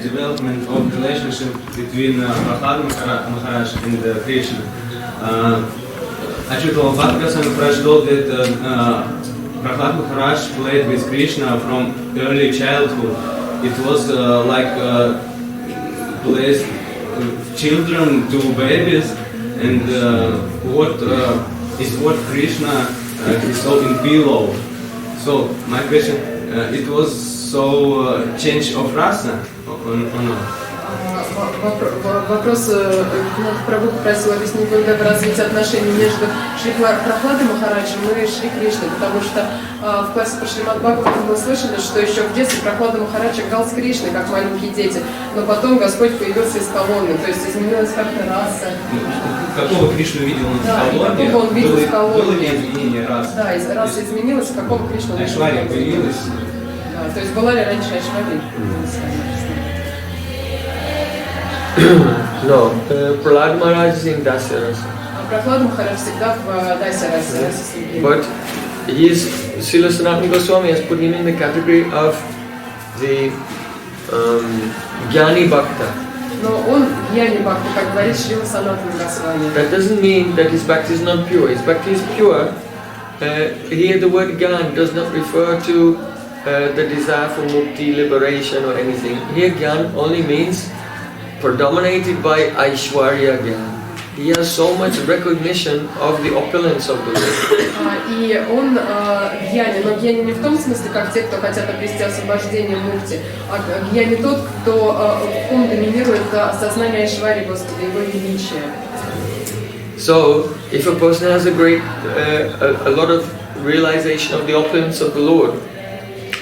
development of relationship between Prahlada Maharaj and Krishna. Actually, Bhakti Maharaj told that Prahlada Maharaj played with Krishna from early childhood. It was like plays children to babies, and what Krishna he saw in pillow. So my question, it was so change of rasa or not? Вопрос, Прабху попросил объяснить в развитии отношений между Шри Прахладой Махараджем и Шри Кришной, потому что в классе по Шримад Бхагаватам мы слышали, что еще в детстве Прахлада Махарадж играл с Кришной, как маленькие дети, но потом Господь появился из колонны, то есть изменилась как-то раса. Какого Кришну видел он в колонне? Какого он видел в колонне? Было ли изменение расы? Да, раса изменилась, какого Кришну видел? Айшварья появилась? Да, то есть была ли раньше Айшварья? No, Prahlad Maharaj is in Dasya Rasa. Прахлада Махарадж всегда в Дайся расе. But Srila Sanatana Goswami has put him in the category of the Jnani Bhakta. Но он Jnani Bhakta, как говорит Шрила Санатана Госвами. That doesn't mean that his bhakti is not pure. His bhakti is pure. Here the word Gyan does not refer to the desire for mukti, liberation or anything. Here Gyan only means predominated by Aishwarya Gyan. He has so much recognition of the opulence of the Lord. И он гьяни, но гьяни не в том смысле, как те, кто хотят обрести освобождение мукти, а гьяни тот, кто в ком доминирует осознание Айшвари Господа, его величия. So, if a person has a lot of realization of the opulence of the Lord,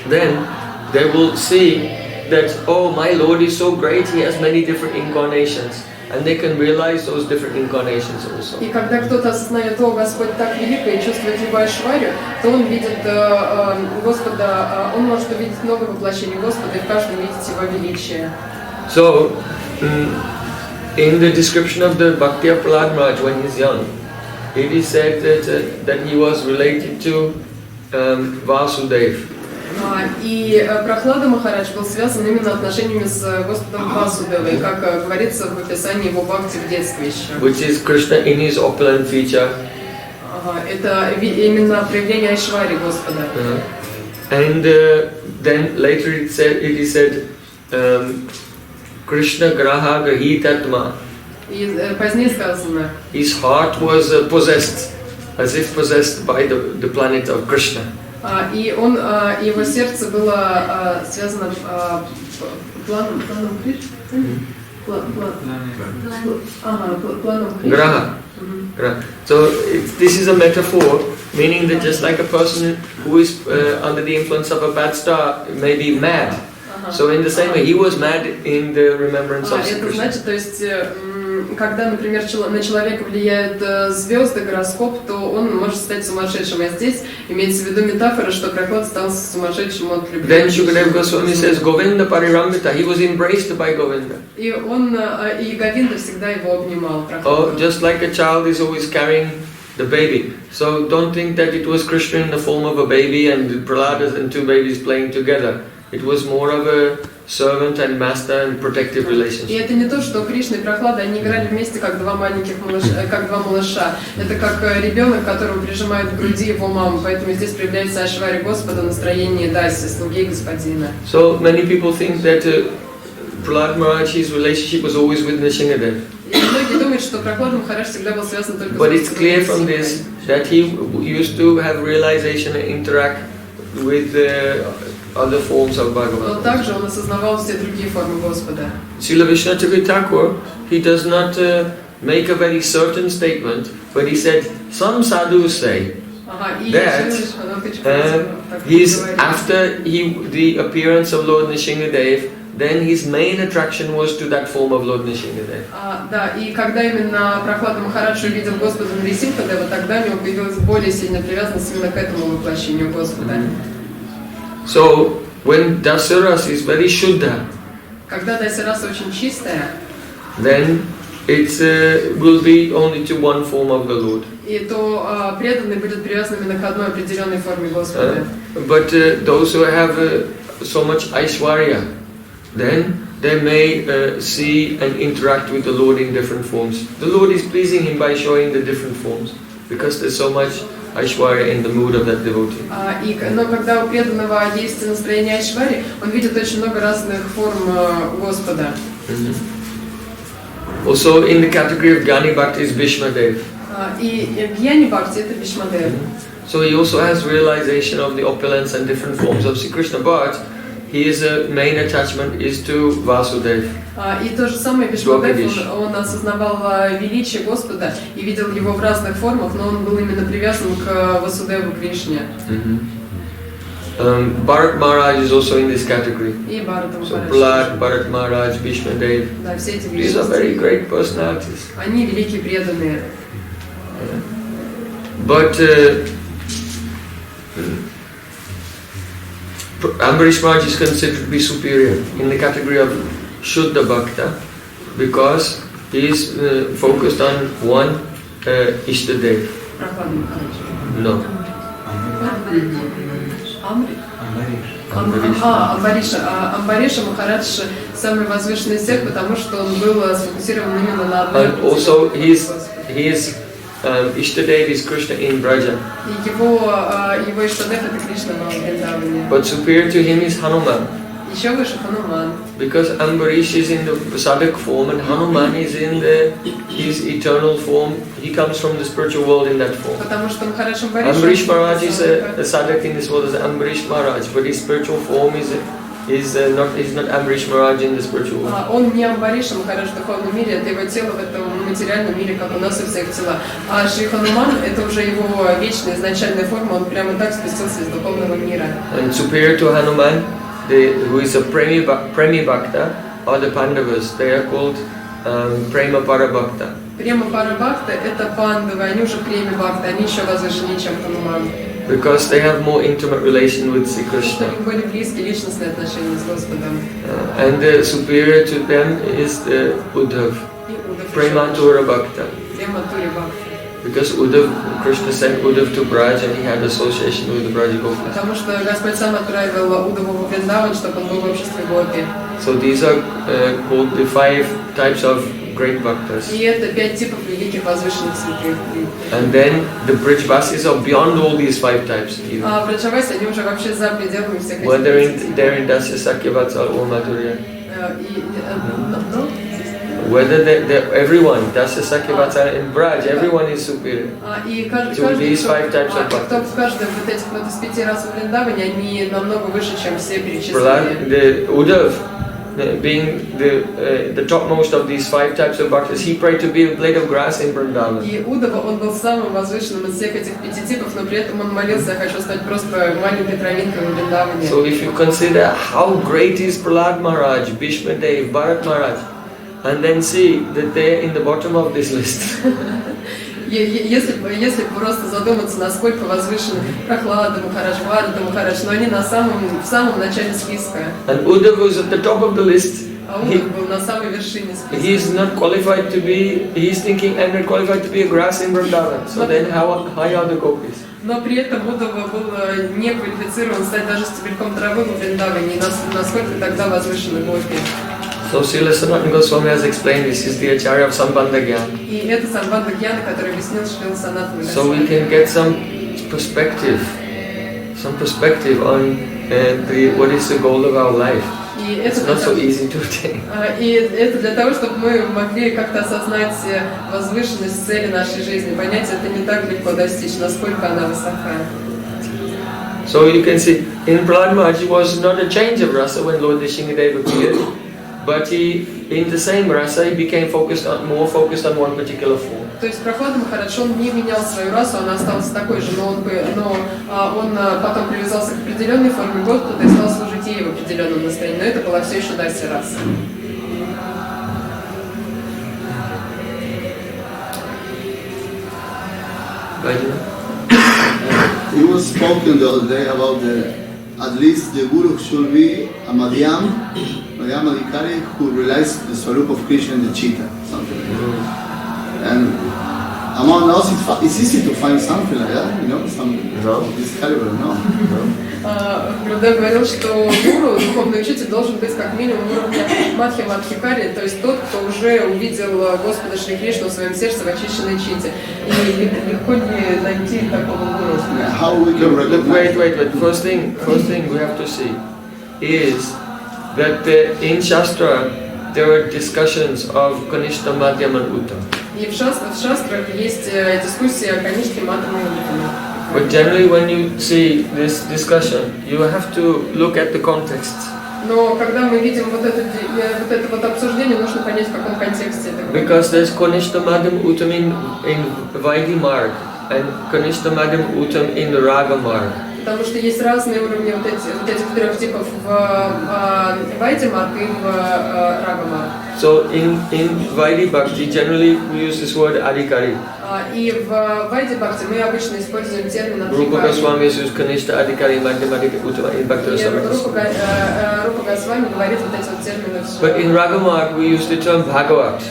then they will see that, oh, my Lord is so great, he has many different incarnations. And they can realize those different incarnations also. И когда кто-то осознает, о, Господь так велик и чувствует его Айшварию, то он видит Господа, он может увидеть много воплощений Господа и в каждом видеть его величие. So, in the description of the Bhakti of Prahlad Maharaj when he's young, it is said that he was related to Vasudev. И Прахлада Махарадж был связан именно отношениями с Господом Васудевой, как говорится в описании его бхакти в детстве еще. Which is Krishna in his opulent feature. Это именно проявление Айшвари Господа. And then later it is said Krishna Graha Grahitatma. И позднее сказано. His heart was possessed, as if possessed by the planet of Krishna. И его сердце было связано планом Кришны. Планом Graha. So this is a metaphor, meaning that just like a person who is under the influence of a bad star may be mad. So in the same way, he was mad in the remembrance of Krishna. Это значит, то есть, когда, например, на человека влияют звезды, гороскоп, то он может стать сумасшедшим. А здесь имеется в виду метафора, что Прохлад стал сумасшедшим от любви. Then Shukadeva Goswami says, Govinda Parirambita, he was embraced by Govinda. И Говинда всегда его обнимал. Oh, just like a child is always carrying the baby. So don't think that it was Krishna in the form of a baby and Prahlada and two babies playing together. It was more of a servant and master and protective relationship. И это не то, что Кришна и Прохлада, они играли вместе как два малыша. Это как ребенок, которого прижимают к груди его маму. Поэтому здесь проявляется Айшварья Господа, настроение Даси, слуги господина. So many people think that Prahlad Maharaj, his relationship was always with Nrsimhadev. И многие думают, что Прохлад Махарадж всегда был связан только с But it's clear from this that he used to have realization and interact with other forms of Bhagavan. Но также он осознавал все другие формы Господа. Srila Vishnu Thakur, he does not make a very certain statement, but he said, some sadhus say that after the appearance of Lord Nrsimhadev, then his main attraction was to that form of Lord Nrsimhadev. Да, и когда именно Прохлада Махарадж увидел Господа Нрисимхадева, тогда у него появилась более сильная привязанность именно к этому воплощению Господа. So, when Dasaras is very Shuddha, когда Дасараса очень чистая, then it will be only to one form of the Lord. И то преданный будет привязан именно к одной определенной форме Господа. But those who have so much Aishwarya, then they may see and interact with the Lord in different forms. The Lord is pleasing him by showing the different forms, because there's so much Aishwarya in the mood of that devotee. Но когда у преданного есть настроение Айшвари, он видит очень много разных форм Господа. Also in the category of Gyani Bhakti is Bhishma Dev. И Гьяни Бхакти это Бхишмадев. So he also has realization of the opulence and different forms of Sri Krishna, but his main attachment is to Vasudev. И то же самое Бхишмадев, он осознавал величие Господа и видел его в разных формах, но он был именно привязан к Васудеву, Кришне. Bharat Maharaj is also in this category. So Prahlad, Bharat Maharaj, Bhishma Dev. These are very great personalities. Они великие преданные. But Ambarish Maharaj is considered to be superior in the category of Shuddha Bhakta, because he is focused on one Ishtadev. No. Амбариша Махарадж самый возвышенный из всех, потому что он был сфокусирован именно на одной. And also his Ishtadev is Krishna in Braja. Его Иштадев это Кришна в Вриндаване. But superior to him is Hanuman. Еще выше Хануман. Because Ambarish is in the Sadak form and Hanuman is in his eternal form. He comes from the spiritual world in that form. Потому что Махарадж Ambarish Maharaj is a Sadak in this world as Ambarish Maharaj, but his spiritual form is not Ambarish Maharaj in the spiritual world. Он не Амбариша Махарадж в духовном мире, это его тело в этом материальном мире, как у нас у всех тела. А Шри Хануман это уже его вечная изначальная форма, он прямо так спустился из духовного мира. And superior to Hanuman, who is a Premi Bhakta, are the Pandavas. They are called Prema Parabhakta. Према Парабхакта это пандавы, они уже Преми Бхакта, они еще возвышеннее, чем Хануман. Because they have more intimate relation with Sri Krishna. Более близкие личностные отношения с Господом. And the superior to them is the Uddhav, Prematura Bhakta. Because Uddhav, Krishna sent Uddhav to Braj and he had association with the Braji Gopis. Потому что Господь сам отправил Удаву в Вриндаван, чтобы он был в обществе Гопи. So these are called the 5 types of great bhaktas. И это 5 типов великих возвышенных святых. And then the Brijvasis are beyond all these 5 types. А Бриджаваси, они уже вообще за пределами всех этих. Whether they're in Dasya Sakyavatsal or Madhurya. Whether everyone, Dasya Sakyavatsal in Braj, everyone is superior to these 5 types of bhaktas. В каждом вот этих вот из 5 раз в Вриндаване, они намного выше, чем все перечисленные. The Uddhav, being the topmost of these 5 types of bhaktas, he prayed to be a blade of grass in Vrindavan. И Удава, он был самым возвышенным из всех этих 5 типов, но при этом он молился: я хочу стать просто маленькой травинкой в Вриндаване. So if you consider how great is Prahlad Maharaj, Bhishma Dev, Bharat Maharaj, and then see that they are in the bottom of this list. Если просто задуматься, насколько возвышены Прохлада Махарадж, Бхарата Махарадж, но они в самом начале списка. And Uddhav was at the top of the list. А Удав был на самой вершине списка. He is not qualified to be. He is thinking I'm not qualified to be a grass in Vrindavan. So then how high are the gopis? Но при этом Удава был не квалифицирован стать даже стебельком травы в Вриндаване. Насколько тогда возвышены гопи. So Srila Sanatana Goswami has explained this is the Acharya of Sambandha Gyan. И это Самбандха Гьяна, который объяснил Шрила Санатана Госвами. So we can get some perspective on what is the goal of our life. It's not so easy to attain. И это для того, чтобы мы могли как-то осознать возвышенность цели нашей жизни, понять, это не так легко достичь, насколько она высока. So you can see, in Prahlad Maharaj was not a change of rasa when Lord Nrsimhadev appeared, but in the same rasa he became more focused on one particular form. То есть Прохлада Махарадж, он не менял свою расу, он остался такой же, но он потом привязался к определенной форме Господа и стал служить ей в определенном настроении, но это была все еще Дасья раса. It was spoken the other day about at least the Guru should be a Madhyam Adhikari who realized the Swarup of Krishna in the cheetah, something like that. And among us, it's easy to find something like that, some of this caliber, no? Гурудев говорил, что гуру, духовный учитель, должен быть как минимум уровня Мадхья-Мадхьякари, то есть тот, кто уже увидел Господа Шри Кришну в своем сердце в очищенной чите. И легко не найти такого гуру. How we can recognize? Wait. First thing we have to see is that in Shastra there are discussions of Kanishta, Madhyam and Uttam. И в шастрах есть дискуссия о Канишке, Мадхье и Уттаме. But generally when you see this discussion, you have to look at the context. Но когда мы видим вот это обсуждение, нужно понять, в каком контексте это говорится. Because there's Kanishta, Madhyam, Uttam in Vaidhi Marg and Kanishta, Madhyam, Uttam in Raga Marg. Потому что есть разные уровни вот этих трех типов в Вайди Марг и в Рага Марг. So in Vaidhi Bhakti, generally we use this word Adhikari. И в Вайди Бхакти мы обычно используем термин Rupa Адхикари. Goswami uses Kanishta, Adhikari, Madhyam, Adhikari, Uttama in Bhakti Rasamrita. Рупа Госвами говорит вот эти вот термины. But in Raga Marg we use the term Bhagavat.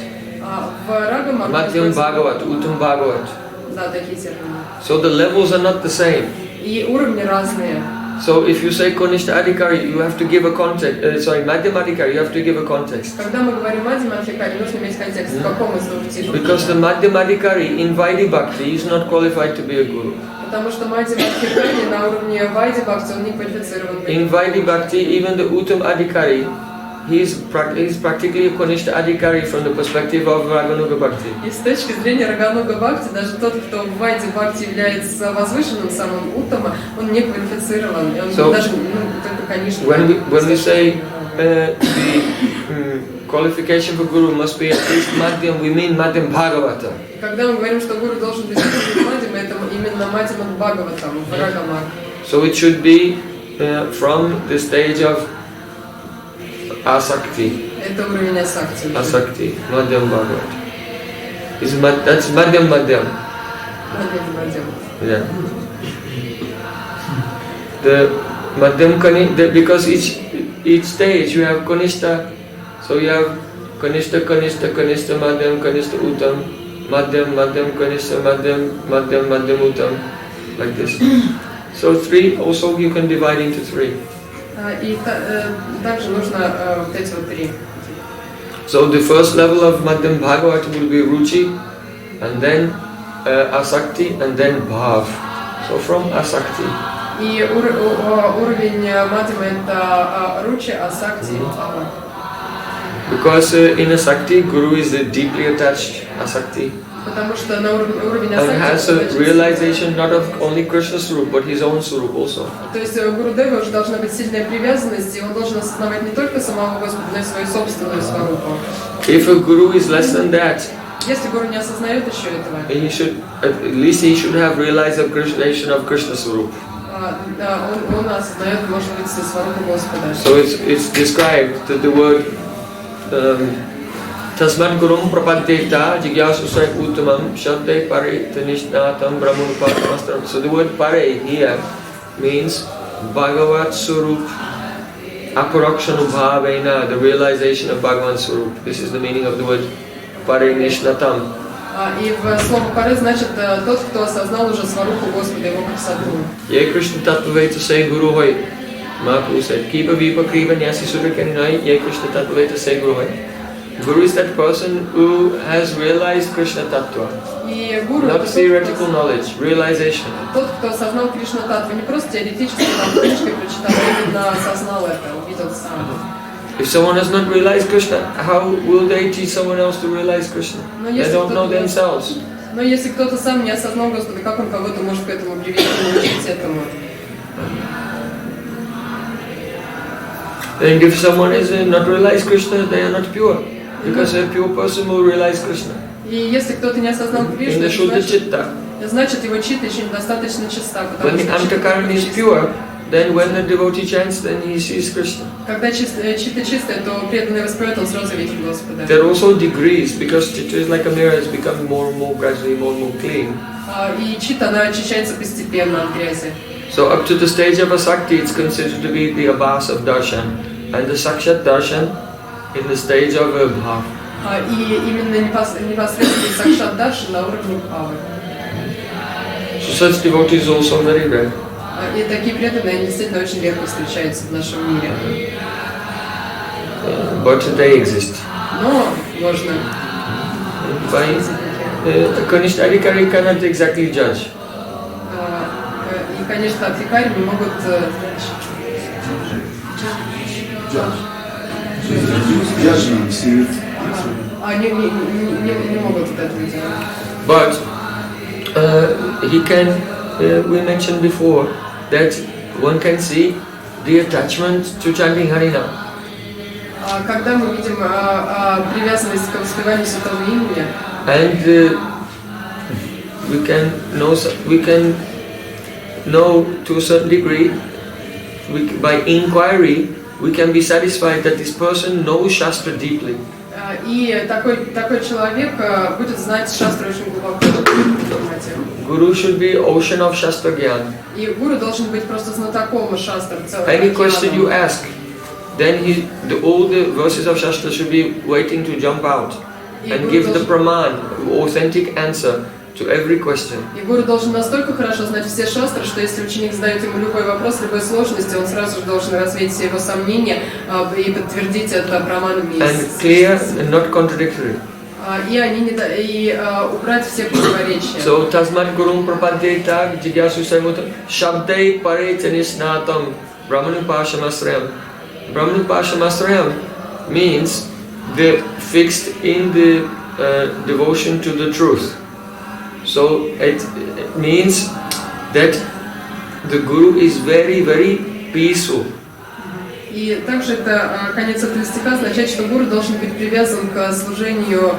В Рага Марг Madhyam Bhagavat, Uttam Bhagavat. да, такие термины. So the levels are not the same. И уровни разные. So if you say Kanishta Adhikari, you have to give a context. Madhyam Adhikari, you have to give a context. Когда мы говорим Мадхья Мадхьякари, нужно иметь контекст, в каком из двух типов. Because the Madhyam Adhikari in Vaidhi Bhakti is not qualified to be a guru. Потому что Мадхья Мадхьякари на уровне Вайди Бхакти он не квалифицирован. In Vaidhi Bhakti, even the Uttam Adhikari, he's practically a Kanishta Adhikari from the perspective of Raganuga Bhakti. И с точки зрения Рагануга Бхакти, даже тот, кто в Вайди Бхакти является возвышенным самым Уттама, он не квалифицирован. И он даже, только, конечно... When we say the qualification for guru must be at least Madhyam, we mean Madhyam Bhagavata. Когда мы говорим, что гуру должен быть Мадхьям, это именно Мадхьям Бхагаватам, в Рагамар. So it should be from the stage of Asakti. Это уровень Асакти. Asakti, Madhyam Bhagavat. That's Madhyam Madhyam. Мадхьям. Yeah. The Madhyam because each stage you have Kanishta, so you have Kanishta, Madhyam, Kanishta, Uttam, Madhyam, Kanishta, Madhyam, Uttam, like this. So 3 also you can divide into 3. И также нужно вот эти вот 3. So the first level of Madhyam Bhagavat will be Ruchi, and then Asakti, and then Bhav. So from Asakti. И уровень Мадхьяма это Ручи, Асакти и Бхава. Because in Asakti, Guru is deeply attached, Asakti. Потому что на уровень And Асакти has a realization not of only Krishna's Swarup, but his own Swarup also. то есть у Гурудева уже должна быть сильная привязанность, и он должен осознавать не только самого Господа, но и свою собственную сварупу. If a Guru is less than that, Если Гуру не осознает еще этого, he should, at least he should have realization of Krishna's Swarup. он осознает, может быть, сварупу Господа. So it's described that the word Tasmat Gurum Prapaddeta Jigyasusai Uttamam Shabde Pare Tanishnatam Brahmanupatamastaram. So the word Pare here means Bhagavat Swarup Aparakshanu Bhavena, the realization of Bhagavan Swarup. This is the meaning of the word Pare Nishnatam. И в слово «паре» значит тот, кто осознал уже сварупу Господа, его красоту. Ye Krishna Tattvaveta say Guru Hoy. Mahaprabhu said, Kipa Vipa Kriva Nyasi Sudakaninai, Ye Krishna Tattvaveta say Guru Hoy. Guru is that person who has realized Krishna Tattva. Not theoretical knowledge, realization. Тот, кто осознал Кришна Таттву, не просто теоретически там книжкой прочитал, а именно осознал это, увидел сам. If someone has not realized Krishna, how will they teach someone else to realize Krishna? They don't know themselves. Но если кто-то сам не осознал Господа, как он кого-то может к этому привести, научить этому? And if someone has not realized Krishna, they are not pure. Because a pure person will realize Krishna. И если кто-то не осознал Кришну, In the Shuddha Chitta. Значит его чита еще недостаточно чиста. When the Antakaran is pure, then when the devotee chants, then he sees Krishna. Когда чита чистая, то преданный воспевает, он сразу видит Господа. There are also degrees, because chitta is like a mirror, it's becoming more and more gradually, more and more clean. И чита, она очищается постепенно от грязи. So up to the stage of Asakti, it's considered to be the Abhas of Darshan. And the Sakshat Darshan in the stage of Bhav. И именно непосредственно Сакшат Даршан на уровне Бхавы. So such devotees are also very rare. И такие преданные, они действительно очень редко встречаются в нашем мире. But they exist. Но можно. By Kanishta Adhikari cannot exactly judge. И, конечно, адхикари не могут они не могут это делать. But he can, we mentioned before, that one can see the attachment to chanting Harinam. Когда мы видим привязанность к воспеванию святого имени, And we can know to a certain degree, by inquiry, we can be satisfied that this person knows Shastra deeply. и такой человек будет знать шастру очень глубоко. Guru should be ocean of Shastra Gyan. И гуру должен быть просто знатоком шастры целого. Any question you ask, then all the verses of Shastra should be waiting to jump out and give the praman, authentic answer to every question. И гуру должен настолько хорошо знать все шастры, что если ученик задает ему любой вопрос, любой сложности, он сразу же должен развеять все его сомнения и подтвердить это праманами. And clear and not contradictory. И убрать все противоречия. So tasmat gurum prapadyeta jigyasu samuta shabdai pare chanisnatam brahmanupashamasrayam. Brahmanupashamasrayam means the fixed in the devotion to the truth. So it means that the guru is very, very peaceful. И также это конец этого стиха означает, что гуру должен быть привязан к служению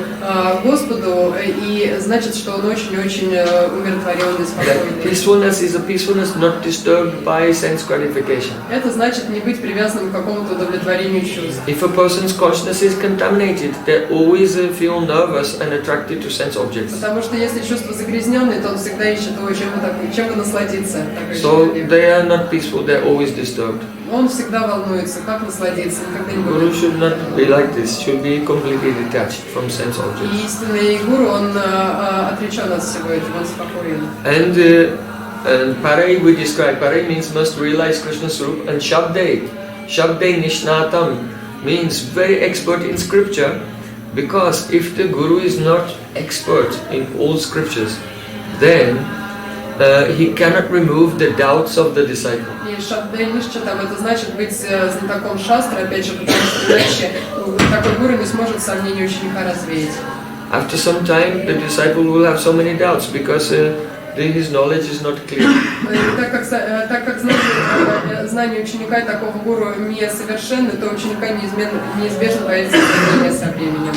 Господу, и значит, что он очень-очень умиротворенный, спокойный. Peacefulness is a peacefulness not disturbed by sense gratification. Это значит не быть привязанным к какому-то удовлетворению чувств. If a person's consciousness is contaminated, they always feel nervous and attracted to sense objects. Потому что если чувства загрязненные, то он всегда ищет того, чем бы насладиться. So they are not peaceful; they are always disturbed. Он всегда волнуется, как насладиться, никогда не Guru будет. should not be like this. Should be completely detached from sense objects. И истинный гуру, он отречен от всего этого, он спокоен. And Parai we describe. Parai means must realize Krishna Swarup, and Shabdai Nishnatam means very expert in scripture, because if the Guru is not expert in all scriptures, then he cannot remove the doubts of the disciple. И Шабдей Нишчатам, это значит быть знатоком шастры, опять же, потому что иначе такой гуру не сможет сомнения ученика развеять. After some time, the disciple will have so many doubts because his knowledge is not clear. Так как знание ученика и такого гуру несовершенны, то ученика неизбежно появится сомнения со временем.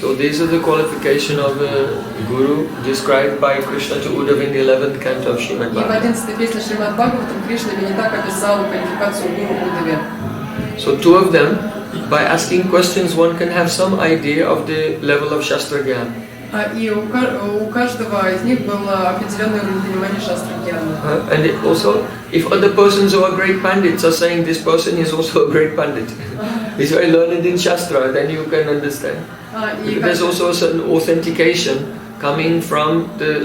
So these are the qualification of a guru described by Krishna to Uddhava in the 11th canto of Srimad И в Bhagavatam. 11-й песне Шримад Бхагаватам Кришна так описал квалификацию гуру Уддаве. So two of them, by asking questions, one can have some idea of the level of Shastra Gyan. И у каждого из них был определенный уровень понимания шастры гьяна. And it also, if other persons who are great pandits are saying this person is also a great pandit, he's very learned in Shastra, then you can understand. Because there's also a certain authentication coming from the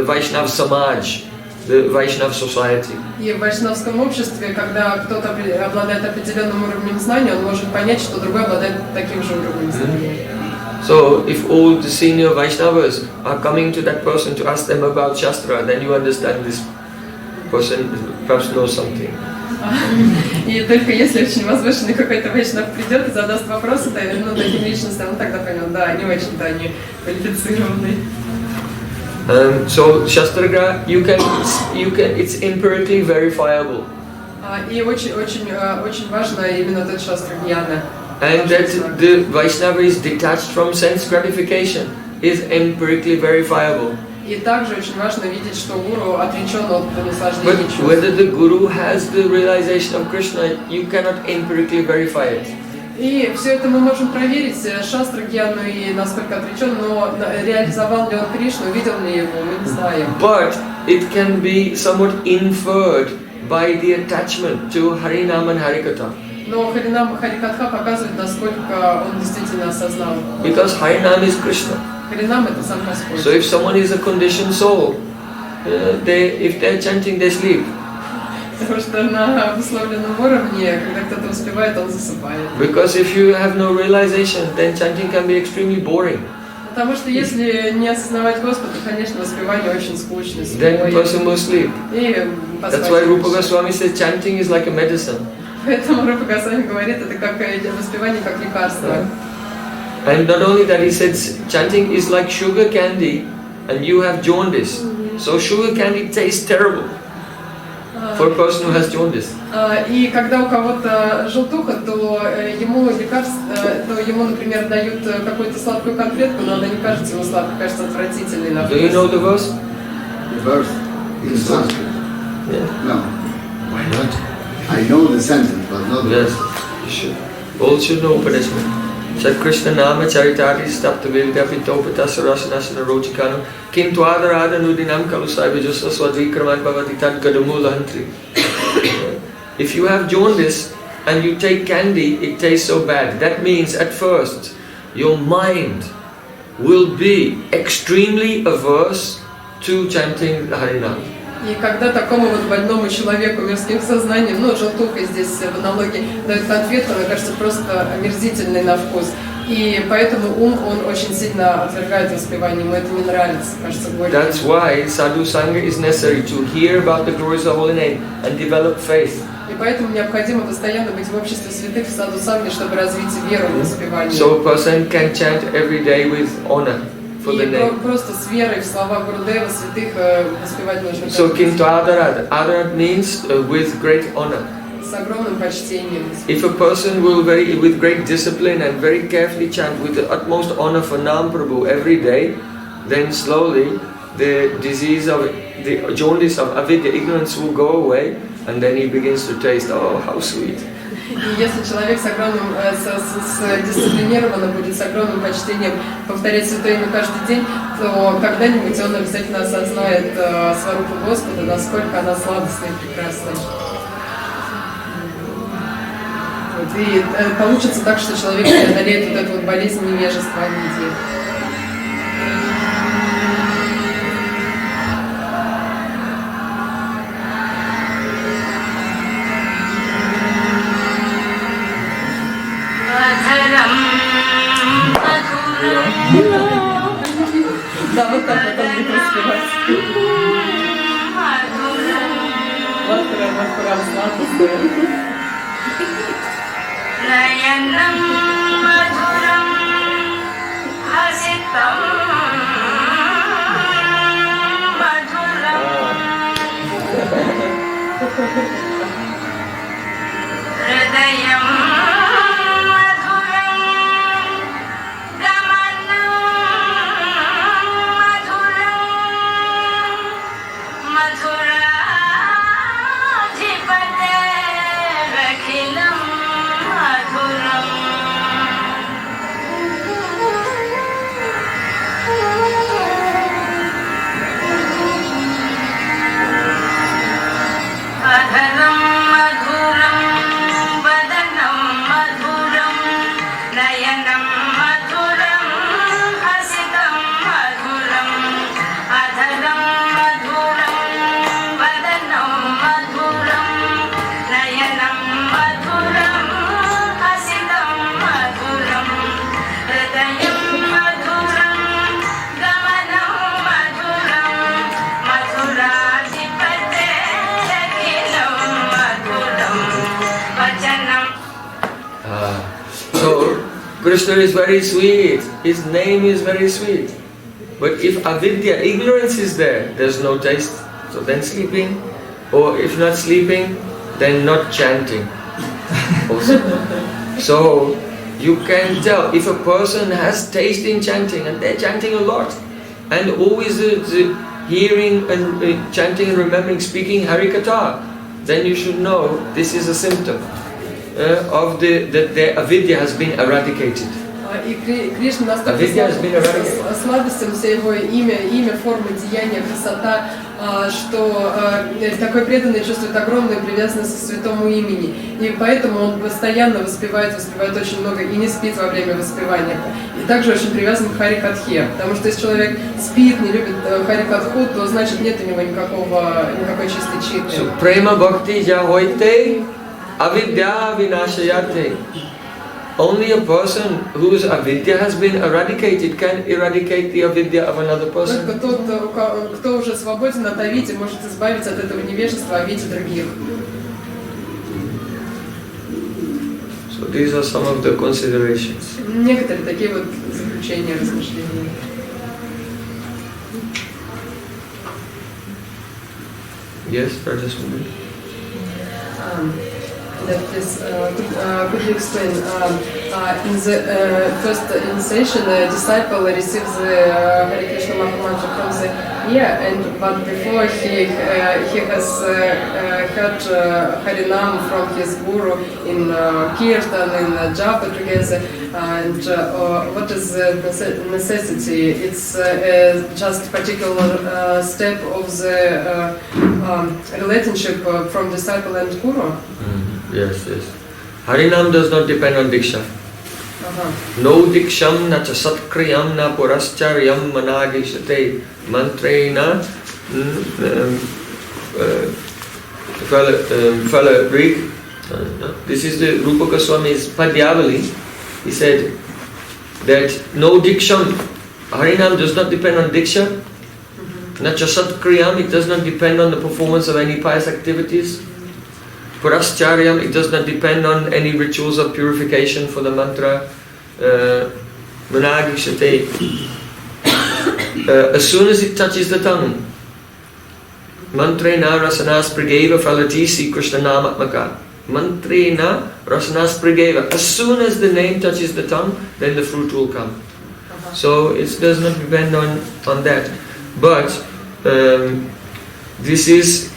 Vaishnav Samaj, the Vaishnav society. И в вайшнавском обществе, когда кто-то обладает определенным уровнем знания, он может понять, что другой обладает таким же уровнем знания. So, if all the senior Vaishnavas are coming to that person to ask them about Shastra, then you understand this person perhaps knows something. И только если очень возвышенный какой-то вайшнав придет и задаст вопросы, таким личностям, он тогда понял, да, они очень-то они квалифицированные. So, Shastragra, it's empirically verifiable. И очень важно именно тот шастра гьяна. And that the Vaishnava is detached from sense gratification is empirically verifiable. И также очень важно видеть, что гуру отречен от наслаждения чувств. But whether the guru has the realization of Krishna, you cannot empirically verify it. И все это мы можем проверить, шастра гьяну и насколько отречен, но реализовал ли он Кришну, видел ли его, мы не знаем. But it can be somewhat inferred by the attachment to Harinam and Harikatha. Но Харинам и Харикатха показывают, насколько он действительно осознал. Because Harinam is Krishna. Харинам это сам Господь. So if someone is a conditioned soul, if they're chanting, they sleep. Потому что на обусловленном уровне, когда кто-то успевает, он засыпает. Because if you have no realization, then chanting can be extremely boring. Потому что если не осознавать Господа, то, конечно, воспевание очень скучно. Then the person will sleep. И That's why Rupa Goswami says chanting is like a medicine. Поэтому Рупа Госвами говорит, это как воспевание, как лекарство. And not only that, he says chanting is like sugar candy, and you have jaundice. So sugar candy tastes terrible for a person who has jaundice. И когда у кого-то желтуха, то ему лекарство, то ему, например, дают какую-то сладкую конфетку, но она не кажется ему сладкой, кажется отвратительной на вкус. Do you know the verse? The verse in Sanskrit. Yeah. No. Why not? I know the sentence, but not the Yes, verse. you should. All should know Upadeshma. Sat Krishna Nama Charitari Stapta Bheda-abheda-tattva Sarasana Rochikano Kim Twadara Nudinam Kalusai Vijusa Swadvikraman Bhavati Tat Gadamula Hantri. If you have jaundice and you take candy, it tastes so bad. That means at first your mind will be extremely averse to chanting Harinam. И когда такому вот больному человеку мирским сознанием, ну, желтуха здесь в аналогии, дает конфетку, она кажется просто омерзительной на вкус. И поэтому он очень сильно отвергает воспевание, ему это не нравится, кажется горьким. That's why sadhu sangha is necessary, to hear about the glories of the holy name and develop faith. И поэтому необходимо постоянно быть в обществе святых в саду санги, чтобы развить веру в воспевание. So a person can chant every day with honor for the И name. просто с верой в слова Гурудева святых воспевать нужно. So kintu adarad. Adarad means with great honor. С огромным почтением. If a person will with great discipline and very carefully chant with the utmost honor for Nam Prabhu every day, then slowly the disease of the jaundice of avidya, ignorance, will go away, and then he begins to taste, oh, how sweet. И если человек с дисциплинированно будет, с огромным почтением повторять святое имя каждый день, то когда-нибудь он обязательно осознает сварупу Господа, насколько она сладостная и прекрасная. Вот, и получится так, что человек преодолеет вот эту вот болезнь невежества Амидии. Да, вот так вот он будет распевать. Мадхурам, сладостная. Наянам мадхурам хаситам мадхурам Hridayam madhuram gamanam madhuram madhura dhipate rakhilam madhuram adhanam madhuram vadanam madhuram nayanam madhuram hasitam madhuram adhanam madhuram vadanam madhuram nayanam madhuram hasitam madhuram hridayam madhuram gamanam madhuram madhuradhipate rakhilam madhuram vajanam. So Krishna is very sweet. His name is very sweet. But if avidya, ignorance is there, there's no taste. So then sleeping, or if not sleeping, then not chanting. Also. So you can tell if a person has taste in chanting, and they're chanting a lot, and always hearing and chanting and remembering, speaking Harikatha, then you should know this is a symptom of that their avidya has been eradicated. И Кришна настолько сладостен, все его имя, форма, деяния, красота, что такой преданный чувствует огромную привязанность к святому имени. И поэтому он постоянно воспевает очень много и не спит во время воспевания. И также очень привязан к Хари-катхе, потому что если человек спит, не любит Хари-катху, то значит нет у него никакой чистой читы. Prema bhakti jahoite avidya vinashayate. Only a person whose avidya has been eradicated can eradicate the avidya of another person. Только тот, кто уже свободен от авиди, может избавиться от этого невежества авиди других. So these are some of the considerations. Некоторые такие вот заключения, размышления. Yes, Rajaswami. Could you explain? In the first initiation, the disciple receives the Hare Krishna Mahamantra from the ear, but before he has heard Harinam from his guru in Kirtan, in Japa together. And what is the necessity? It's just particular step of the relationship from disciple and guru. Yes. Harinam does not depend on diksha. No diksham na cha satkriyam na purascharayam managishate mantrena. Fellow read. This is the Rupa Goswami's Padyavali. He said that no diksham, Harinam does not depend on diksha. Na cha satkriyam, it does not depend on the performance of any pious activities. Purascharayam, it does not depend on any rituals of purification for the mantra. Managishate. As soon as it touches the tongue, mantrena rasanas prageva falatisi krishna namatmaka. Mantrena rasanas prageva. As soon as the name touches the tongue, then the fruit will come. So it does not depend on that. But this is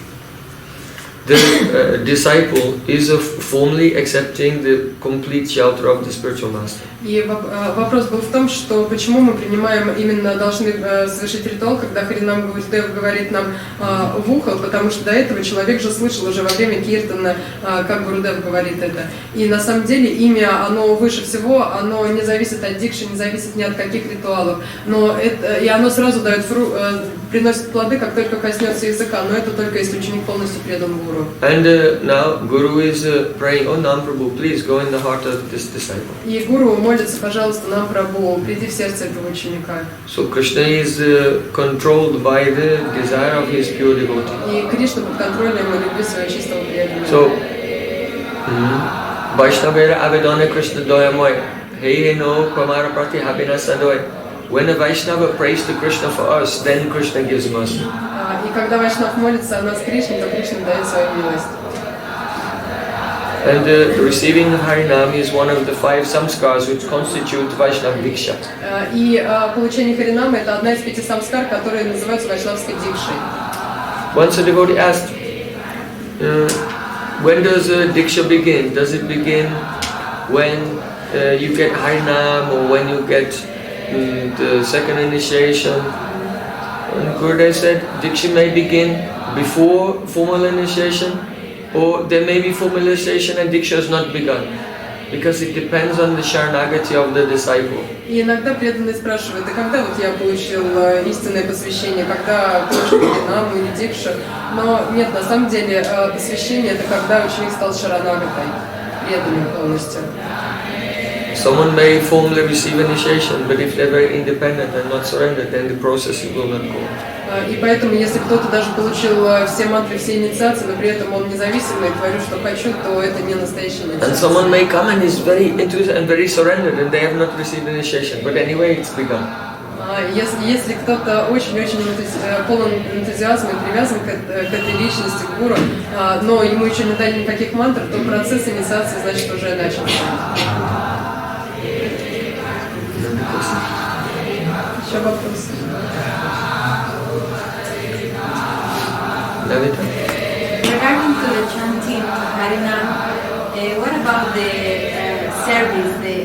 the disciple is formally accepting the complete shelter of the spiritual master. И вопрос был в том, что почему мы принимаем, именно должны совершить ритуал, когда Харинам Гурудев говорит нам в ухо, потому что до этого человек же слышал уже во время киртана, как Гурудев говорит это. И на самом деле имя, оно выше всего, оно не зависит от дикши, не зависит ни от каких ритуалов, но и оно сразу дает приносит плоды, как только коснется языка, но это только если ученик полностью предан гуру. And now Guru is praying, "Oh Nam Prabhu, please go in the heart of this disciple." И гуру молится, пожалуйста, нам Прабху, приди в сердце этого ученика. So Krishna is controlled by the desire of his pure devotee. И Кришна под контролем любви своего чистого преданного. So Vaishnavera Avedana Krishna Doyamoy Hey no Pamara Prati Habina Sadoy. When a Vaishnava prays to Krishna for us, then Krishna gives mercy. И когда Вайшнав молится о нас Кришне, то Кришна дает свою милость. And receiving Harinam is one of the 5 samskars which constitute Vaishnava Diksha. И получение Харинама это одна из 5 самскар, которые называются вайшнавской дикшей. Once a devotee asked, when does Diksha begin? Does it begin when you get Harinam or when you get the second initiation? And Gurudev said, Diksha may begin before formal initiation, or there may be formal initiation and Diksha has not begun, because it depends on the Sharanagati of the disciple. И иногда преданные спрашивают, а когда вот я получил истинное посвящение, когда получил Харинаму или Дикша? Но нет, на самом деле посвящение это когда ученик стал Шаранагатой, преданным полностью. Someone may formally receive initiation, but if they're very independent and not surrendered, then the process will not go. И поэтому, если кто-то даже получил все мантры, все инициации, но при этом он независимый и творит, что хочу, то это не настоящая инициация. And someone may come and is very enthusiastic and very surrendered, and they have not received initiation, but anyway, it's begun. Если кто-то очень-очень полон энтузиазма и привязан к этой личности, к гуру, но ему еще не дали никаких мантр, то процесс инициации, значит, уже начался. Еще вопросы? Regarding to the chanting Harinam, what about the service, the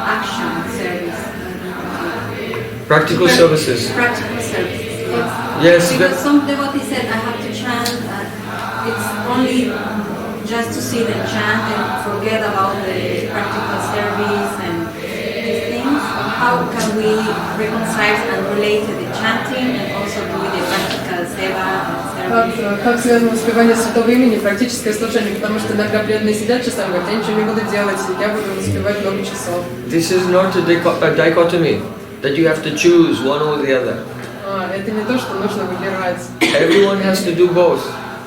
action service? Practical services. Practical services, yes. Yes, Because some devotees said I have to chant, it's only just to see them chant and forget about the practical service and these things. How can we reconcile and relate to the chanting and also do the practical seva and service? Как связано воспевание святого имени, практическое служение, потому что иногда преданные сидят часами, говорят, я ничего не буду делать, я буду воспевать много часов. this is not a dichotomy that you have to choose one or the other. Это не то, что нужно выбирать. Everyone has to do both.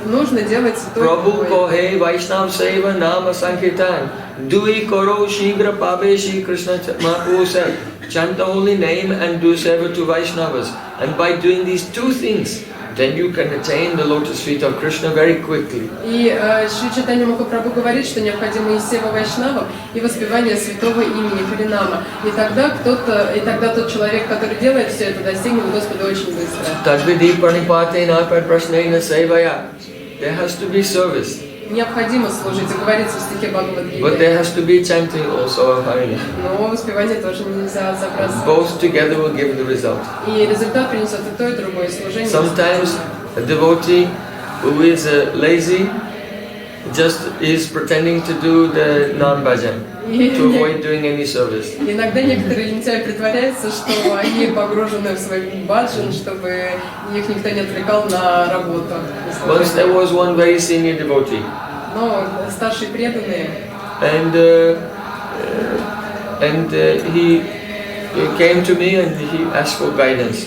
Нужно делать и то, и Prabhu другое. kohe Vaishnav Seva Nama Sankirtan Dui Koro Shigra Pabe Shri Krishna Mahaprabhu said, chant the holy name and do seva to Vaishnavas. And by doing these two things, then you can attain the lotus feet of Krishna very quickly. И Шри Чайтанья Махапрабху говорит, что необходимо и сева вайшнавов, и воспевание святого имени Харинама. И тогда тот человек, который делает все это, достигнет Господа очень быстро. Tadvidi pranipate napad prasnena sevaya. There has to be service. Необходимо служить, и говорится в стихе Бхагавад-гиты. But there has to be chanting also of Harinam. Но воспевание тоже нельзя забрасывать. Both together will give the result. И результат принесет и то, и другое служение. Sometimes a devotee who is lazy just is pretending to do the non-bhajan to avoid doing any service. Иногда некоторые лентяи притворяются, что они погружены в свой баджан, чтобы их никто не отвлекал на работу. Once there was one very senior devotee, Но старшие преданные, and he came to me and he asked for guidance.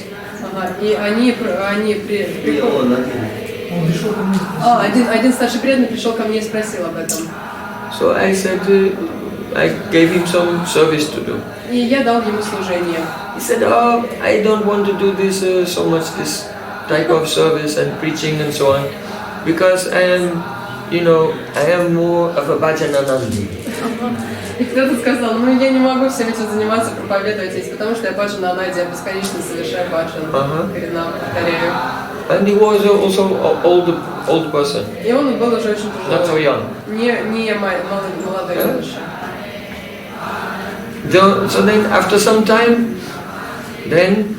и они один старший преданный пришел ко мне и спросил об этом. So I said, I gave him some service to do. И я дал ему служение. He said, oh, I don't want to do this so much, this type of service and preaching and so on, because I am more of a bhajananandi. И кто-то сказал, я не могу всем этим заниматься, проповедовать здесь, потому что я баджан-анади, я бесконечно совершаю баджан, Харинам, повторяю. And he was also an old person, И он был уже очень not so пожилой, young. не молодой юноша. So then after some time, then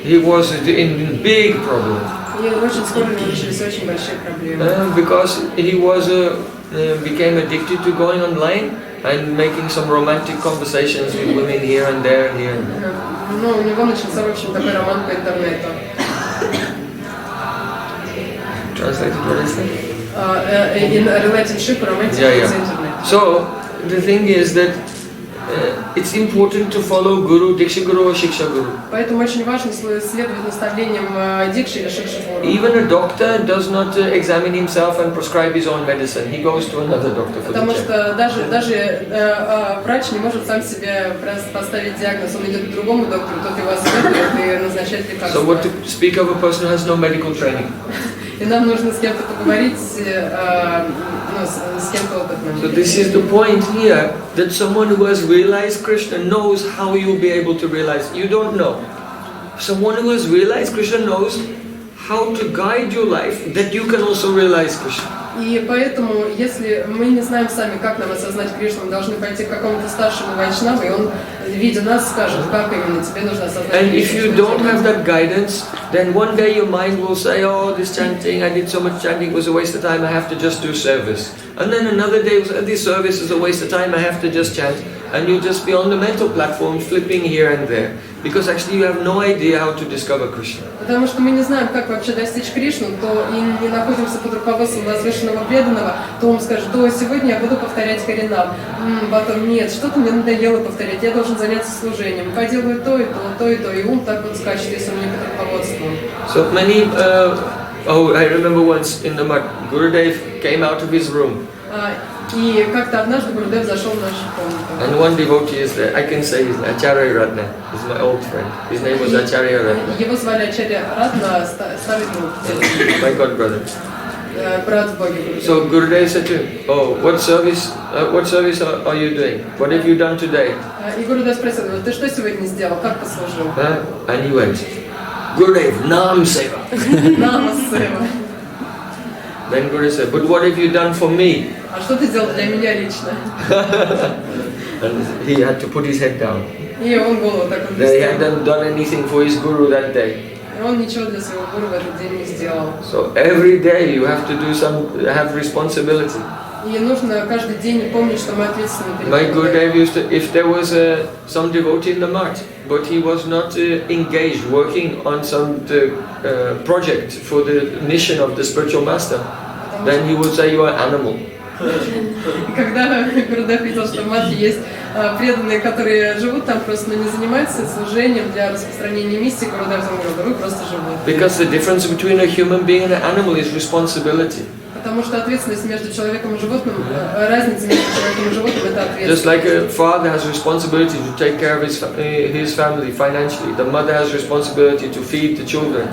he was in big problem. И очень скоро у него начались очень большие проблемы. Because he was became addicted to going online and making some romantic conversations with women here and there, here and there. Ну, у него начался, в общем, такой роман по интернету. Translated, what is that? In relationship, romantic internet. So the thing is that it's important to follow Guru, Diksha Guru or Shiksha Guru. Поэтому очень важно следовать наставлениям Дикши или Шикши Гуру. Even a doctor does not examine himself and prescribe his own medicine. He goes to another doctor for the Потому check. что даже врач не может сам себе поставить диагноз. Он идет к другому доктору, тот его осмотрит и назначает лекарства. So what to speak of a person who has no medical training? И нам нужно с кем-то поговорить, с кем-то опытным. So this is the point here, that someone who has realized Krishna knows how you'll be able to realize. You don't know. Someone who has realized Krishna knows how to guide your life, that you can also realize Krishna. И поэтому, если мы не знаем сами, как нам осознать Кришну, мы должны пойти к какому-то старшему вайшнаву, и он, видя нас, скажет, как именно тебе нужно осознать And Кришну. if you don't have that guidance, then one day your mind will say, oh, this chanting, I did so much chanting, it was a waste of time, I have to just do service. And then another day, this service is a waste of time, I have to just chant. And you'll just be on the mental platform, flipping here and there. Because actually you have no idea how to discover Krishna. Потому что мы не знаем, как вообще достичь Кришну, то и не находимся под руководством возвышенного преданного, то он скажет, то сегодня я буду повторять Харинам. Потом нет, что-то мне надоело повторять, я должен заняться служением. Поделаю то и то, то и то, и ум так вот скачет, если он не под руководством. So many, I remember once in the mud, Gurudev came out of his room. И как-то однажды Гурудев зашел в нашу комнату. And one devotee is there, I can say his name, Acharya Ratna, he's my old friend. His name was Acharya Ratna, Его звали Ачарья Ратна, старый друг, my god brother. брат в Боге. So Gurudev said to him, oh, what service are you doing? What have you done today? И Гурудев спросил его, ты что сегодня сделал, как послужил? And he went, Gurudev, Nam Seva. Намасева. Then Gurudev said, but what have you done for me? А что ты делал для меня лично? And he had to put his head down. И он голову так вот He опустил. hadn't done anything for his guru that day. И он ничего для своего гуру в этот день не сделал. So every day you have to do have responsibility. И нужно каждый день помнить, что мы ответственны перед My Богом. Gurudev used to, if there was some devotee in the mat, but he was not engaged working on some project for the mission of the spiritual master, then he would say you are an animal. И когда Гурудев видел, что в матке есть преданные, которые живут там просто, но не занимаются служением для распространения миссии, Гурудев говорил, да вы просто живут. Because the difference between a human being and an animal is responsibility. Потому что ответственность между человеком и животным, разница между человеком и животным – это ответственность. Just like a father has responsibility to take care of his family financially, the mother has responsibility to feed the children.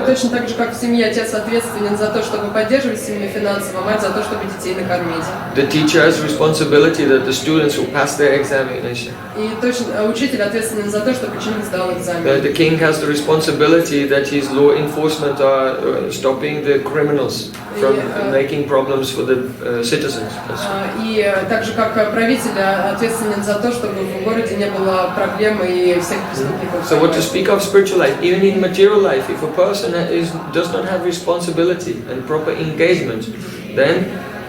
Точно так же, как в семье отец ответственен за то, чтобы поддерживать семью финансово, а мать за то, чтобы детей накормить. The teacher has responsibility that the students will pass their examination. И точно учитель ответственен за то, чтобы ученик сдал экзамен. The king has the responsibility that his law enforcement are stopping the criminals from making problems for the citizens. И так же, как правитель ответственен за то, чтобы в городе не было проблем и всех преступников. So what to speak of spiritual life, even in material life, if a person does not have responsibility and proper engagement, then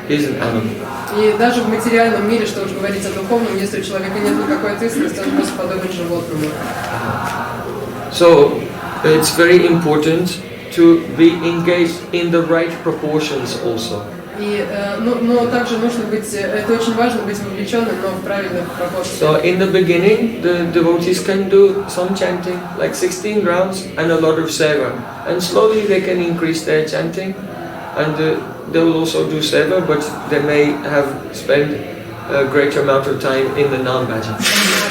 he's an animal. И даже в материальном мире, что уж говорить о духовном, если у человека нет никакой ответственности, он просто подобен животному. So it's very important to be engaged in the right proportions also. И, но также нужно быть, это очень важно быть вовлеченным, но в правильных пропорциях. So in the beginning, the devotees can do some chanting, like 16 rounds and a lot of seva. And slowly they can increase their chanting, and they will also do seva, but they may have spent a greater amount of time in the Nam bhajan.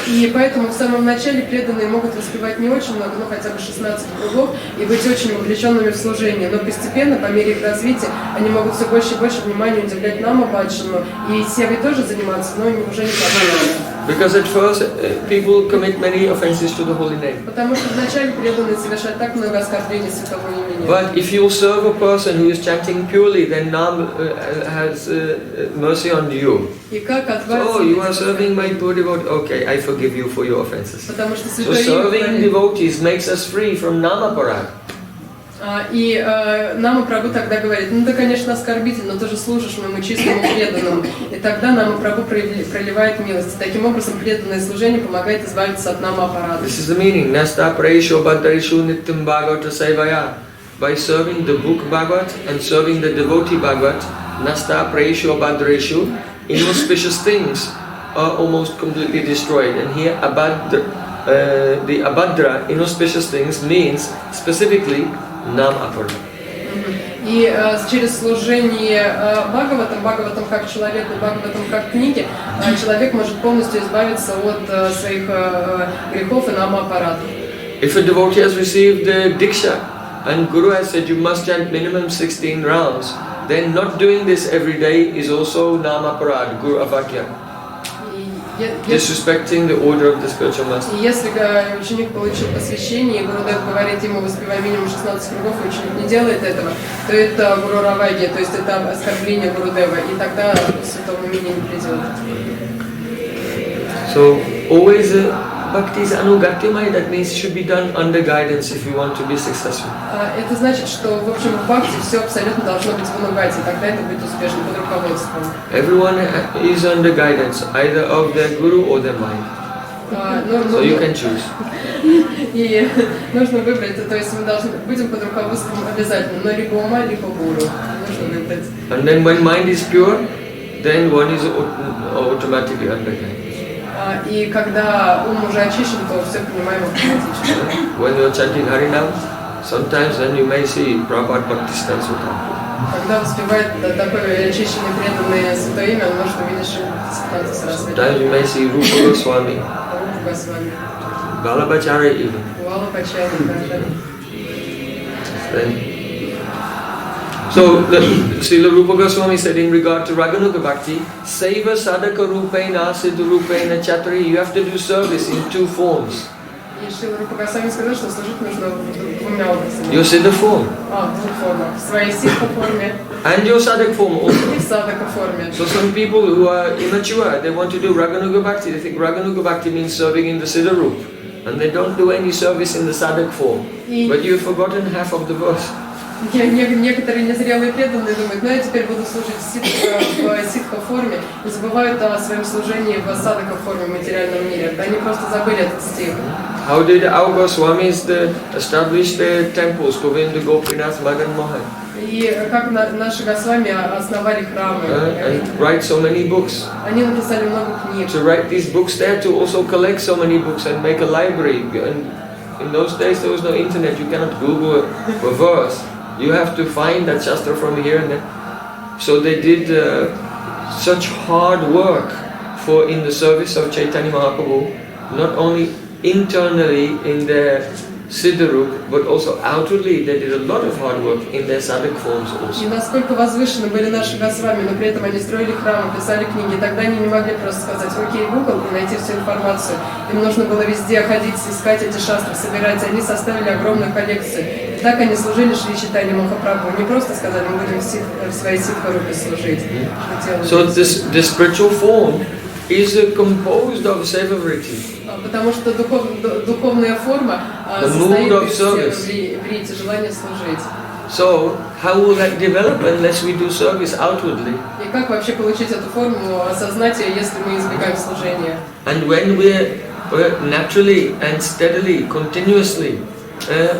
И поэтому в самом начале преданные могут воспевать не очень много, но хотя бы 16 кругов, и быть очень вовлеченными в служение. Но постепенно, по мере их развития, они могут все больше и больше внимания уделять Нама Баджану, и севой тоже заниматься, но уже не так. Because at first people commit many offenses to the holy name. Потому что вначале преданные совершают так много оскорблений святого имени. But if you serve a person who is chanting purely, then Nam has mercy on you. И как Oh, you are serving my poor devotee. Okay, I forgive you for your offenses. Потому что So святое serving имя. devotees makes us free from Namaparad. И Нама Прабху тогда говорит, ну ты, конечно, оскорбитель, но ты же служишь моему чистому преданному. И тогда Нама Прабху проливает милость. Таким образом, преданное служение помогает избавиться от Нама Аппарата. This is the meaning. Nasta praisho bhadarishu nityam bhagavata sevaya. By serving the book Bhagavat and serving the devotee Bhagavat, nasta praisho bhadarishu, inauspicious things are almost completely destroyed. And here the abhadra, inauspicious things, means specifically Nam Aparad. И через служение Бхагаватам как человеку, Бхагаватам как книге, человек может полностью избавиться от своих грехов и Нама-аппарата. If a devotee has received the Diksha and Guru has said you must chant minimum 16 rounds, then not doing this every day is also Nama Parad, Guru Avakya. Disrespecting the order of the spiritual master. И если ученик получил посвящение, и Гурудев говорит ему, воспевай минимум 16 кругов, и ученик не делает этого, то это Гуру Раваги, то есть это оскорбление Гурудева, и тогда к святому имени не придет. So always bhakti is anugatyamaya, that means it should be done under guidance if you want to be successful. Это значит, что в общем в бхакти все абсолютно должно быть в анугате, тогда это будет успешно под руководством. Everyone is under guidance, either of their guru or their mind. So you can choose. И нужно выбрать, то есть мы должны будем под руководством обязательно, но либо ума, либо гуру. Нужно выбрать. And then when mind is pure, then one is automatically under guidance. И когда ум уже очищен, то все понимаем автоматически. When you are chanting Harinam, sometimes then you may see Prabhupada Bhakti Stance Uttama. Когда воспевает такое очищенное, преданное святое имя, он может увидеть ситуацию сразу. Sometimes you may see Rupa Goswami, Рупа Госвами, Balabhacharya even. Вала Пачарья. So, Srila Rupa Goswami said in regard to Raganuga Bhakti, Seva Sadaka Rupena Siddha Rupena Chatri, you have to do service in two forms. И Шрила Рупа Госвами сказал, что служить нужно двумя образами. Your Siddha form. В двух формах. В своей ситха форме And your sadhak form also. и в садака форме. So some people who are immature, they want to do Raganuga Bhakti. They think Raganuga Bhakti means serving in the Siddha Rup. And they don't do any service in the sadhak form. But you've forgotten half of the verse. Некоторые незрелые преданные думают, ну я теперь буду служить в ситха форме и забывают о своем служении в садака форме в материальном мире. Они просто забыли этот стих. How did our Goswamis establish the temples, Govinda, Gopinath, Madan Mohan? И как наши Госвами основали храмы. And write so many books. Они написали много книг. To write these books, they had to also collect so many books and make a library. And in those days there was no internet, you cannot Google a verse. You have to find that Shastra from here and there. So they did such hard work in the service of Chaitanya Mahaprabhu, not only internally in their Siddharup, but also outwardly they did a lot of hard work in their sadhak forms also. И насколько возвышены были наши Госвами, но при этом они строили храмы, писали книги. Тогда они не могли просто сказать окей, Google, и найти всю информацию. Им нужно было везде ходить, искать эти шастры, собирать. Они составили огромную коллекцию. И так они служили Шри Чайтанье Махапрабху. Не просто сказали, мы будем в своей ситхарупе служить. So this spiritual form is composed of seva-vritti. Потому что духовная форма состоит из врити, желания служить. So how will that develop unless we do service outwardly? И как вообще получить эту форму осознать ее, если мы избегаем служения? And when we're naturally and steadily, continuously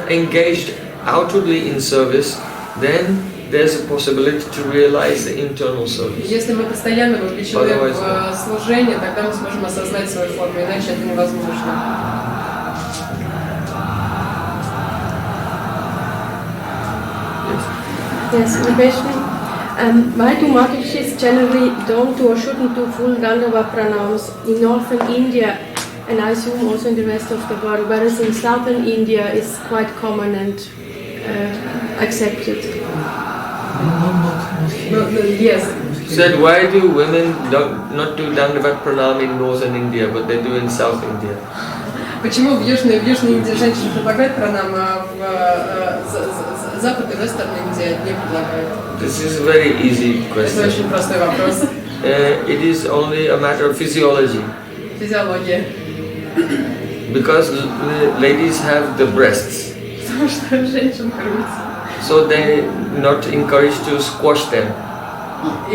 engaged outwardly in service, then there's a possibility to realize the internal service. Если мы постоянно вовлечены в служение, тогда мы сможем осознать свою форму, иначе это невозможно. Yes, my question. Why do Mahārishis generally don't do or shouldn't do full Dandava pranams in northern India, and I assume also in the rest of the world, whereas in southern India is quite common and accepted? Yes. Said, why do women not do Dandavat Pranam in northern India, but they do in south India? Почему в Южной Индии женщины предлагают пранам, а в Западной, Вестерной Индии не предлагают? This is a very easy question. Это очень простой вопрос. It is only a matter of physiology. Физиология. Because ladies have the breasts. Потому что женщин грудь. So they're not encouraged to squash them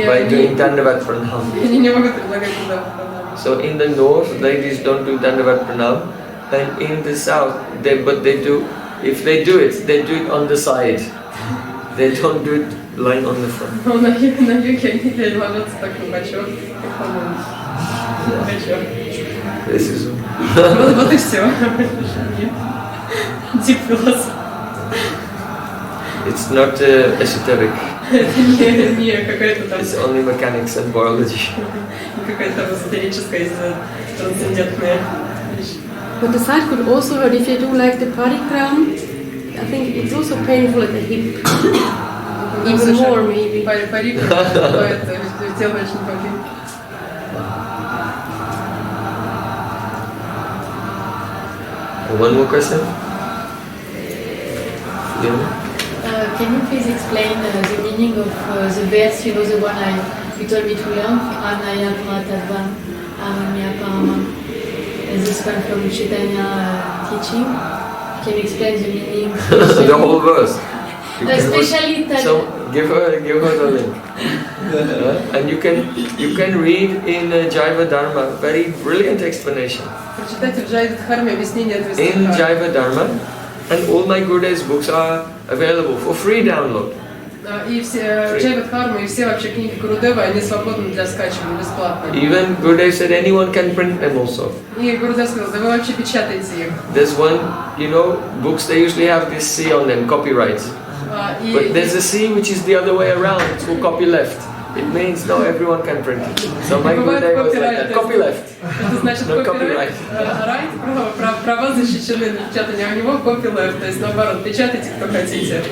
by doing Dandavat Pranam. Они не могут предлагать Dandavat Pranam. So in the north, ladies don't do Dandavat Pranam, and in the south, they do. If they do it on the side. They don't do it lying on the front. Но на юге они ложатся так на бочок, как по-моему. Бочок. This is. Вот и все. Deep philosophy. It's not esoteric. Не какая-то там. It's only mechanics and biology. Какая-то эзотерическая, трансцендентная вещь. But the side could also hurt if you do like the parikram. I think it's also painful at the hip. Even more maybe. Парикram, это тело очень болит. One more question? Yeah. Can you please explain the meaning of the verse, you know, the one you told me to learn, Anaya Paratadva, Aranya Parama, and this one from Chaitanya teaching? Can you explain the meaning? The whole verse. Especially so give her the link. And you can read in Jaiva Dharma, very brilliant explanation. In Jaiva Dharma, and all my Gurudev's books are available for free download. И все Джайва-дхарма, и все вообще книги Гурудева, они свободны для скачивания, бесплатно. Even Gurudev said anyone can print them also. И Гурудев сказал, да вы вообще печатаете их. There's one, you know, books they usually have this C on them, copyrights. But there's a C which is the other way around, it's called copyleft. It means no, everyone can print it. So my Gurudev was like that, copyleft. Это значит copyright. Right, права защищены на печатание, а у него copyleft, то есть наоборот, печатайте кто хотите.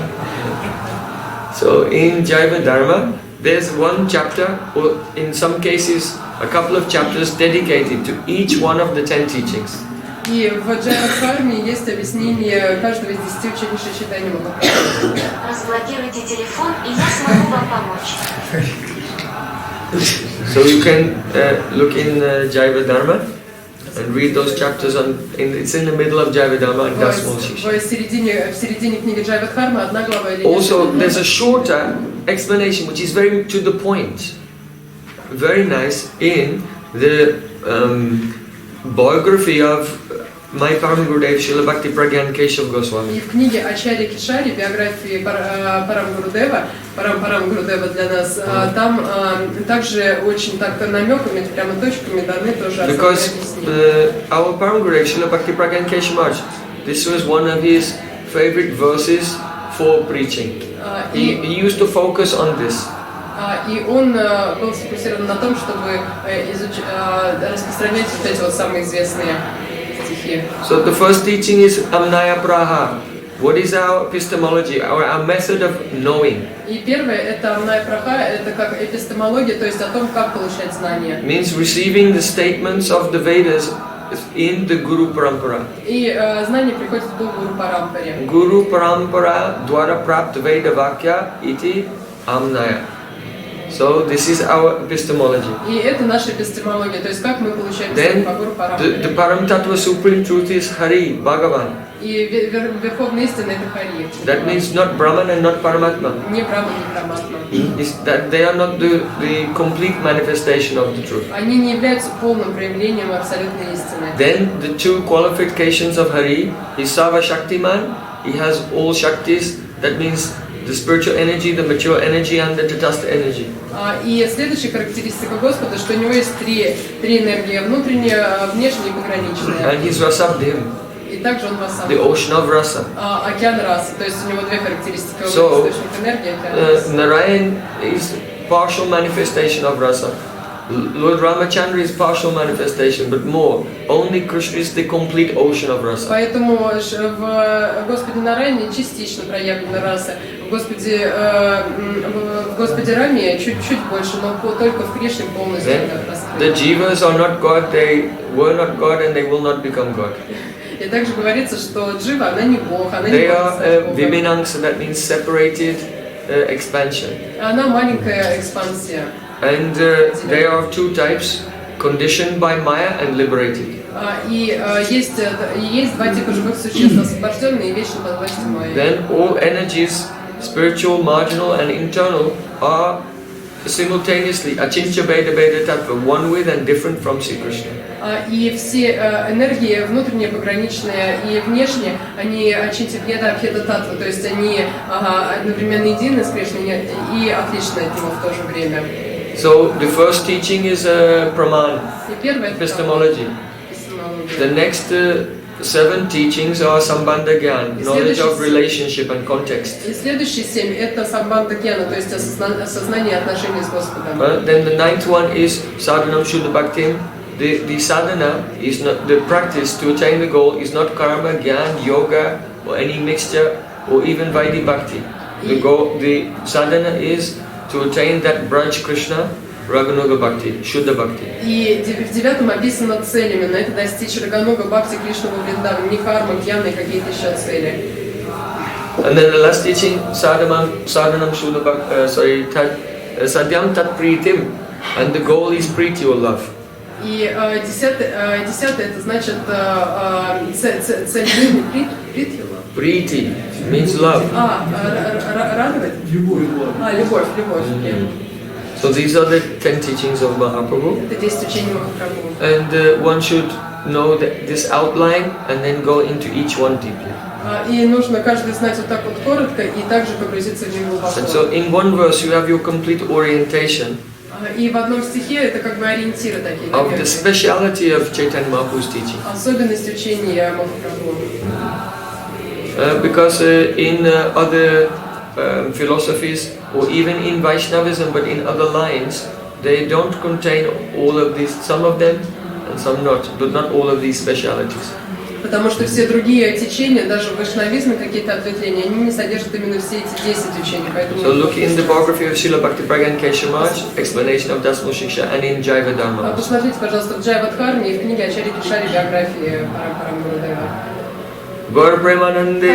So in Jaiva Dharma, there's one chapter, or in some cases, a couple of chapters dedicated to each one of the 10 teachings. И в Джайва-дхарме есть объяснение каждого из 10 учений Шри Чайтаньи Махапрабху. Разблокируйте телефон, и я смогу вам помочь. So you can look in Jaiva Dharma and read those chapters it's in the middle of Jaiva Dharma and Dasmal Shisha. В середине книги Джайва-дхарма одна глава или Also, there's a shorter explanation which is very to the point, very nice, in the biography of my Param Gurudev Srila Bhakti Pragyan Keshav Goswami. И в книге Ачарья Кишари, биографии Парам Гурудева для нас, там также очень так намеками, прямо точками даны тоже Because our Param Gurudev Srila Bhakti Pragyan Keshav Maharaj, this was one of his favorite verses for preaching. He used to focus on this. И он был сфокусирован на том, чтобы распространять вот эти вот самые известные стихи. So the first teaching is Amnaya Praha. What is our epistemology, our method of knowing? И первое это Амная Праха, это как эпистемология, то есть о том, как получать знания. Means receiving the statements of the Vedas in the Guru Parampara. И знание приходит в Гуру Парампаре. Guru Parampara Dwara Prapt Veda Vakya iti Amnaya. So this is our epistemology. И это наша эпистемология, то есть как мы получаем знания по Гуру Парампаре. The Param Tattva Supreme Truth is Hari, Bhagavan. И верховная истина это Хари. That means not Brahman and not Paramatma. Не Брахман, не Параматма. That they are not the complete manifestation of the truth. Они не являются полным проявлением абсолютной истины. Then the two qualifications of Hari is Sava Shaktiman. He has all Shaktis. That means the spiritual energy, the mature energy, and the Tatastha energy. И следующая характеристика Господа, что у него есть три энергии: внутренняя, внешняя и пограничная. And he's Rasabdhim, И также он Васам. the ocean of rasa. Океан расы, то есть у него две характеристики: So, источник энергии, океан расы. Narayan is partial manifestation of rasa. Lord Ramachandra is partial manifestation, but more. Only Krishna is the complete ocean of rasa. Поэтому в Господе Нарайне частично проявлена раса. В Господе Раме чуть больше, но только в Кришне полностью раскрыта. The jivas are not God, they were not God, and they will not become God. И также говорится, что джива, она не Бог, она не They может are стать Богом. Vibhinangsa, that means separated expansion. Она маленькая экспансия. And they are of two types, conditioned by Maya and liberated. И есть два типа живых существ: освобожденные и вечно под властью Майи. Then all energies, spiritual, marginal and internal, are simultaneously achintya bheda-abheda-tattva, one with and different from Sri Krishna. И все энергии, внутренние, пограничные и внешние, они очинти бхеда-абхеда-таttva, то есть они одновременно едины с Кришной и отличны от него в то же время. So the first teaching is Praman, epistemology. The next 7 teachings are Sambandha Gyan, knowledge of relationship and context. И следующие 7 это самбандха гьяна, то есть осознание отношений с Господом. Then the 9th one is Sadhanam Shuddha Bhaktim. The sadhana is not the practice to attain the goal is not karma, gyan, yoga, or any mixture, or even Vaidhi Bhakti. The sadhana is to attain that Braj Krishna, Raganuga Bhakti, Shuddha Bhakti. И в 9 описано цель именно, это достичь Рагануга Бхакти Кришна во Вриндаване, не карма, гьяна и какие-то еще цели. And then the last teaching, Sadhanam Shuddha Bhakti, Sadyam Tat Pritim, and the goal is Priti or love. И 10 это значит цель жизни, Priti means love. Радовать? Любовь. Любовь. So these are the 10 teachings of Mahaprabhu. Это 10 учений Махапрабху. And one should know this outline and then go into each one deeply. И нужно каждый знать вот так вот коротко и также погрузиться в него глубоко. And so in one verse you have your complete orientation И в одном стихе это как бы ориентиры такие. of the speciality of Chaitanya Mahaprabhu's teaching. Особенность учения Махапрабху. Because in other philosophies or even in Vaishnavism but in other lines they don't contain all of these, some of them and some not, but not all of these specialities. Потому что все другие течения, даже вайшнавизм, какие-то ответвления, они не содержат именно все эти 10 учений. Поэтому So look in the biography of Srila Bhakti-Prayojan Keshavaj, explanation of Dasmo Shiksha, and in Jaiva Dharma. Посмотрите, пожалуйста, в Джайвадхарме и в книге Ачарьи Кешари биографии Парампарам Гурудева. Gaur Premanande.